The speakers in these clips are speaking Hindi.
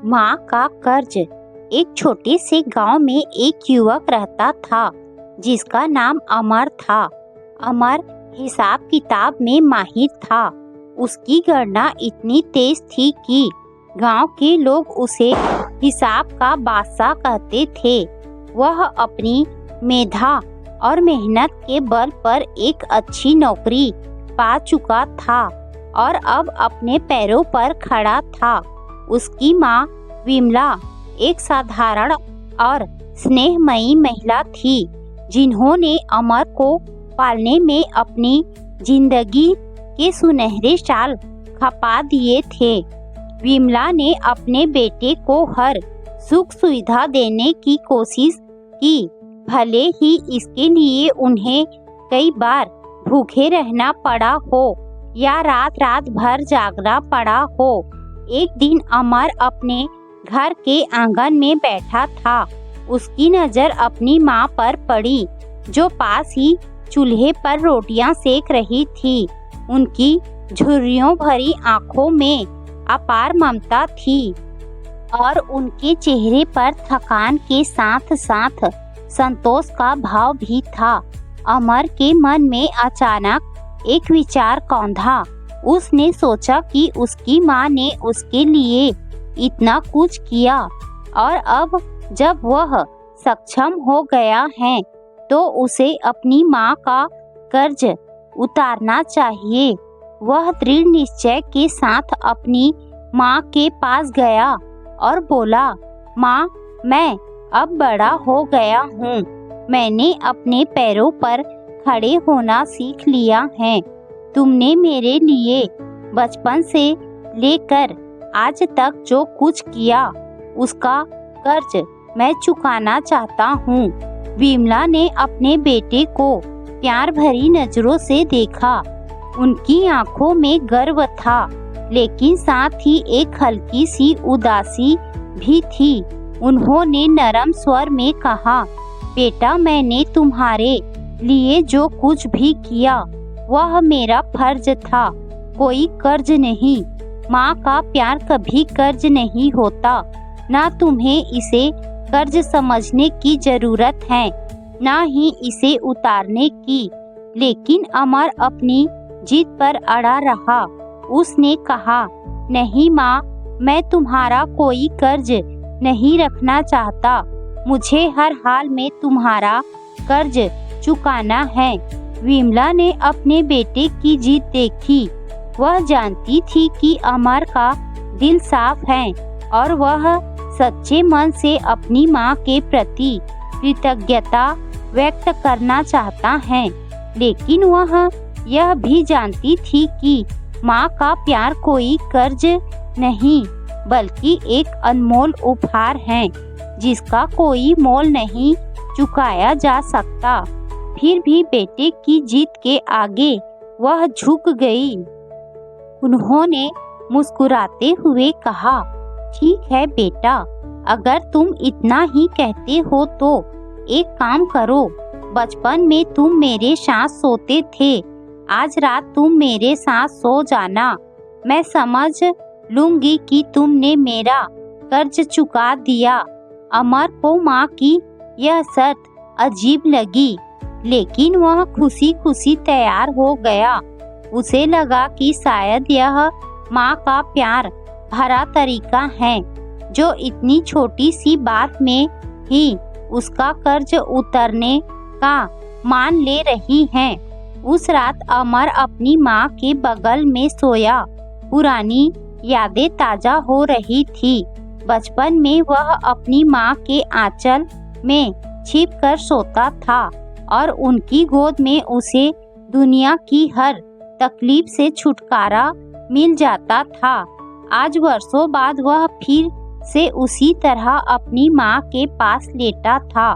माँ का कर्ज। एक छोटे से गांव में एक युवक रहता था जिसका नाम अमर था। अमर हिसाब किताब में माहिर था। उसकी गणना इतनी तेज थी कि गांव के लोग उसे हिसाब का बादशाह कहते थे। वह अपनी मेधा और मेहनत के बल पर एक अच्छी नौकरी पा चुका था और अब अपने पैरों पर खड़ा था। उसकी माँ विमला एक साधारण और स्नेहमयी महिला थी जिन्होंने अमर को पालने में अपनी जिंदगी के सुनहरे साल खपा दिए थे। विमला ने अपने बेटे को हर सुख सुविधा देने की कोशिश की, भले ही इसके लिए उन्हें कई बार भूखे रहना पड़ा हो या रात रात भर जागना पड़ा हो। एक दिन अमर अपने घर के आंगन में बैठा था। उसकी नज़र अपनी माँ पर पड़ी जो पास ही चूल्हे पर रोटियां सेक रही थी। उनकी झुर्रियों भरी आंखों में अपार ममता थी और उनके चेहरे पर थकान के साथ साथ संतोष का भाव भी था। अमर के मन में अचानक एक विचार कौंधा। उसने सोचा कि उसकी माँ ने उसके लिए इतना कुछ किया और अब जब वह सक्षम हो गया है तो उसे अपनी माँ का कर्ज उतारना चाहिए। वह दृढ़ निश्चय के साथ अपनी माँ के पास गया और बोला, माँ, मैं अब बड़ा हो गया हूँ। मैंने अपने पैरों पर खड़े होना सीख लिया है। तुमने मेरे लिए बचपन से लेकर आज तक जो कुछ किया उसका कर्ज मैं चुकाना चाहता हूँ। विमला ने अपने बेटे को प्यार भरी नजरों से देखा। उनकी आंखों में गर्व था लेकिन साथ ही एक हल्की सी उदासी भी थी। उन्होंने नरम स्वर में कहा, बेटा, मैंने तुम्हारे लिए जो कुछ भी किया वह मेरा फर्ज था, कोई कर्ज नहीं। माँ का प्यार कभी कर्ज नहीं होता। ना तुम्हें इसे कर्ज समझने की जरूरत है ना ही इसे उतारने की। लेकिन अमर अपनी जिद पर अड़ा रहा। उसने कहा, नहीं माँ, मैं तुम्हारा कोई कर्ज नहीं रखना चाहता। मुझे हर हाल में तुम्हारा कर्ज चुकाना है। विमला ने अपने बेटे की जिद देखी। वह जानती थी कि अमर का दिल साफ है और वह सच्चे मन से अपनी माँ के प्रति कृतज्ञता व्यक्त करना चाहता है। लेकिन वह यह भी जानती थी कि माँ का प्यार कोई कर्ज नहीं बल्कि एक अनमोल उपहार है जिसका कोई मोल नहीं चुकाया जा सकता। फिर भी बेटे की जिद के आगे वह झुक गई। उन्होंने मुस्कुराते हुए कहा, ठीक है बेटा, अगर तुम इतना ही कहते हो तो एक काम करो। बचपन में तुम मेरे साथ सोते थे, आज रात तुम मेरे साथ सो जाना। मैं समझ लूंगी कि तुमने मेरा कर्ज चुका दिया। अमर को माँ की यह शर्त अजीब लगी लेकिन वह खुशी खुशी तैयार हो गया। उसे लगा कि शायद यह माँ का प्यार भरा तरीका है जो इतनी छोटी सी बात में ही उसका कर्ज उतरने का मान ले रही है। उस रात अमर अपनी माँ के बगल में सोया। पुरानी यादें ताजा हो रही थी। बचपन में वह अपनी माँ के आंचल में छिप कर सोता था और उनकी गोद में उसे दुनिया की हर तकलीफ से छुटकारा मिल जाता था। आज वर्षों बाद वह फिर से उसी तरह अपनी माँ के पास लेटा था।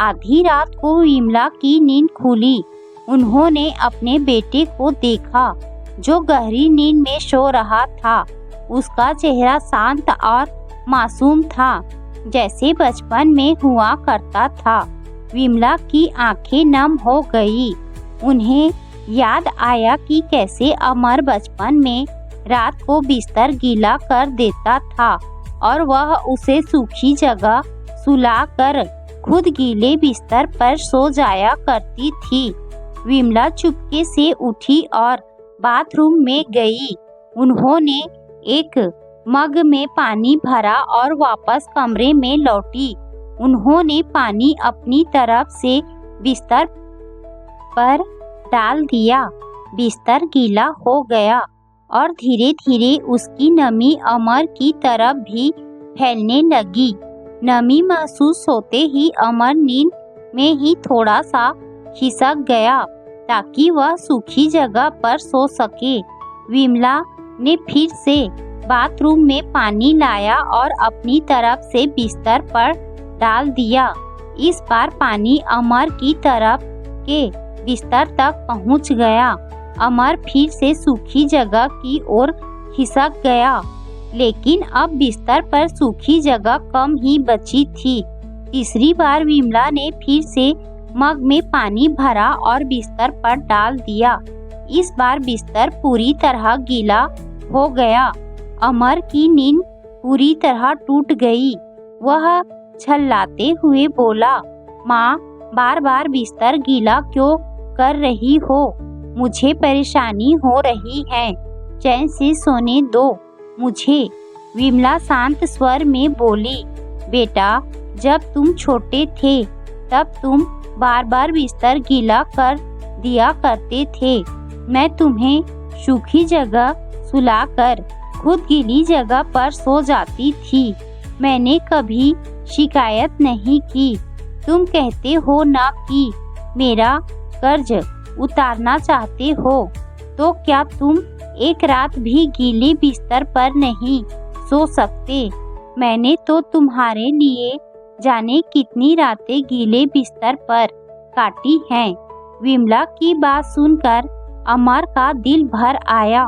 आधी रात को विमला की नींद खुली। उन्होंने अपने बेटे को देखा जो गहरी नींद में सो रहा था। उसका चेहरा शांत और मासूम था जैसे बचपन में हुआ करता था। विमला की आंखें नम हो गई। उन्हें याद आया कि कैसे अमर बचपन में रात को बिस्तर गीला कर देता था और वह उसे सूखी जगह सुलाकर खुद गीले बिस्तर पर सो जाया करती थी। विमला चुपके से उठी और बाथरूम में गई। उन्होंने एक मग में पानी भरा और वापस कमरे में लौटी। उन्होंने पानी अपनी तरफ से बिस्तर पर डाल दिया। बिस्तर गीला हो गया और धीरे धीरे उसकी नमी अमर की तरफ भी फैलने लगी। नमी महसूस होते ही अमर नींद में ही थोड़ा सा खिसक गया ताकि वह सूखी जगह पर सो सके। विमला ने फिर से बाथरूम में पानी लाया और अपनी तरफ से बिस्तर पर डाल दिया। इस बार पानी अमर की तरफ के बिस्तर तक पहुंच गया। अमर फिर से सूखी जगह की ओर खिसक गया, लेकिन अब बिस्तर पर सूखी जगह कम ही बची थी। तीसरी बार विमला ने फिर से मग में पानी भरा और बिस्तर पर डाल दिया। इस बार बिस्तर पूरी तरह गीला हो गया। अमर की नींद पूरी तरह टूट गई। वह छल्लाते हुए बोला, माँ, बार बार बिस्तर गीला क्यों कर रही हो? मुझे परेशानी हो रही है। चैन से सोने दो मुझे। विमला शांत स्वर में बोली, बेटा, जब तुम छोटे थे तब तुम बार बार बिस्तर गीला कर दिया करते थे। मैं तुम्हें सूखी जगह सुलाकर खुद गीली जगह पर सो जाती थी। मैंने कभी शिकायत नहीं की। तुम कहते हो ना कि मेरा कर्ज उतारना चाहते हो, तो क्या तुम एक रात भी गीले बिस्तर पर नहीं सो सकते? मैंने तो तुम्हारे लिए जाने कितनी रातें गीले बिस्तर पर काटी हैं। विमला की बात सुनकर अमर का दिल भर आया।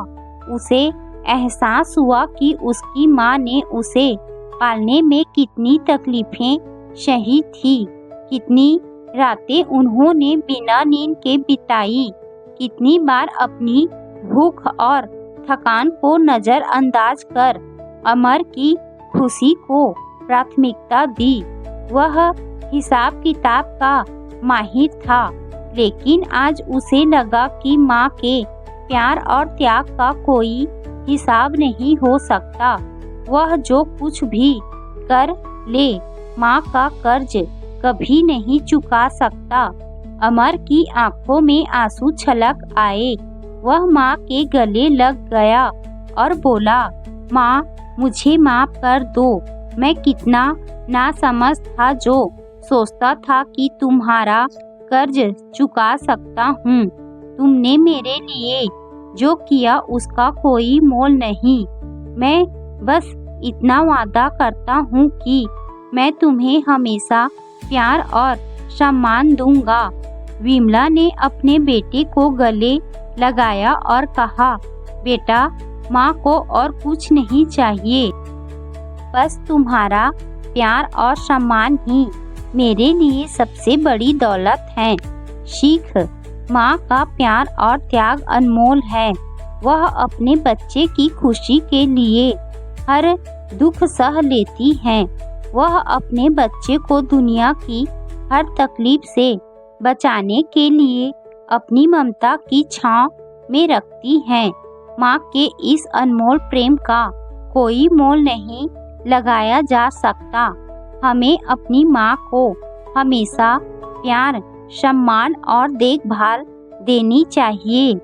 उसे एहसास हुआ कि उसकी माँ ने उसे पालने में कितनी तकलीफें सही थी, कितनी रातें उन्होंने बिना नींद के बिताई, कितनी बार अपनी भूख और थकान को नजरअंदाज कर अमर की खुशी को प्राथमिकता दी। वह हिसाब किताब का माहिर था, लेकिन आज उसे लगा कि माँ के प्यार और त्याग का कोई हिसाब नहीं हो सकता। वह जो कुछ भी कर ले, माँ का कर्ज कभी नहीं चुका सकता। अमर की आंखों में आंसू छलक आए। वह माँ के गले लग गया और बोला, माँ, मुझे माफ कर दो। मैं कितना नासमझ था जो सोचता था कि तुम्हारा कर्ज चुका सकता हूँ। तुमने मेरे लिए जो किया उसका कोई मोल नहीं। मैं बस इतना वादा करता हूँ कि मैं तुम्हें हमेशा प्यार और सम्मान दूंगा। विमला ने अपने बेटे को गले लगाया और कहा, बेटा, माँ को और कुछ नहीं चाहिए। बस तुम्हारा प्यार और सम्मान ही मेरे लिए सबसे बड़ी दौलत है। सीख, माँ का प्यार और त्याग अनमोल है। वह अपने बच्चे की खुशी के लिए हर दुख सह लेती है। वह अपने बच्चे को दुनिया की हर तकलीफ से बचाने के लिए अपनी ममता की छांव में रखती है। माँ के इस अनमोल प्रेम का कोई मोल नहीं लगाया जा सकता। हमें अपनी माँ को हमेशा प्यार, सम्मान और देखभाल देनी चाहिए।